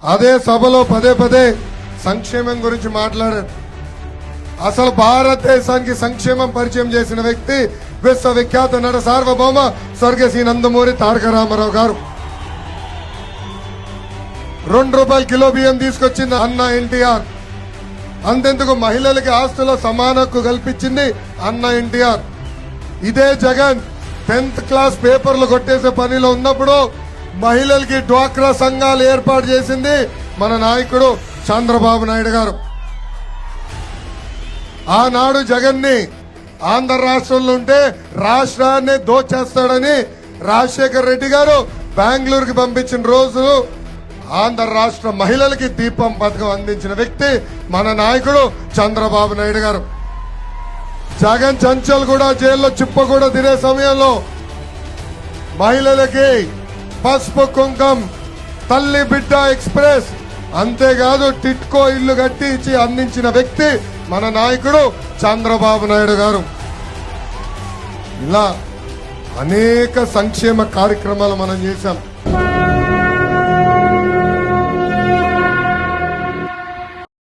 అదే సభలో పదే పదే సంక్షేమం గురించి మాట్లాడారు. అసలు భారతదేశానికి సంక్షేమం పరిచయం చేసిన వ్యక్తి విశ్వవిఖ్యాత నట సార్వభౌమ స్వర్గశ్రీ నందమూరి తారక రామారావు గారు. ₹2 కిలో బియ్యం తీసుకొచ్చింది అన్న ఎన్టీఆర్. అంతెందుకు మహిళలకి ఆస్తుల సమాన హక్కు కల్పించింది అన్న ఎన్టీఆర్. ఇదే జగన్ 10th క్లాస్ పేపర్లు కొట్టేసే పనిలో ఉన్నప్పుడు మహిళలకి డ్వాక్రా సంఘాలు ఏర్పాటు చేసింది మన నాయకుడు చంద్రబాబు నాయుడు గారు. ఆనాడు జగన్ ని ఆంధ్ర రాష్ట్రంలో ఉంటే రాష్ట్రాన్ని దోచేస్తాడని రాజశేఖర్ రెడ్డి గారు బెంగళూరుకి పంపించిన రోజు ఆంధ్ర రాష్ట్ర మహిళలకి దీపం పథకం అందించిన వ్యక్తి మన నాయకుడు చంద్రబాబు నాయుడు గారు. జగన్ చంచల్ కూడా జైల్లో చిప్ప కూడా తినే సమయంలో మహిళలకి పసుపు కుంకం, తల్లి బిడ్డ ఎక్స్ప్రెస్, అంతేకాదు టిట్కో ఇల్లు కట్టి ఇచ్చి అందించిన వ్యక్తి మన నాయకుడు చంద్రబాబు నాయుడు గారు. ఇలా అనేక సంక్షేమ కార్యక్రమాలు మనం చేశాం.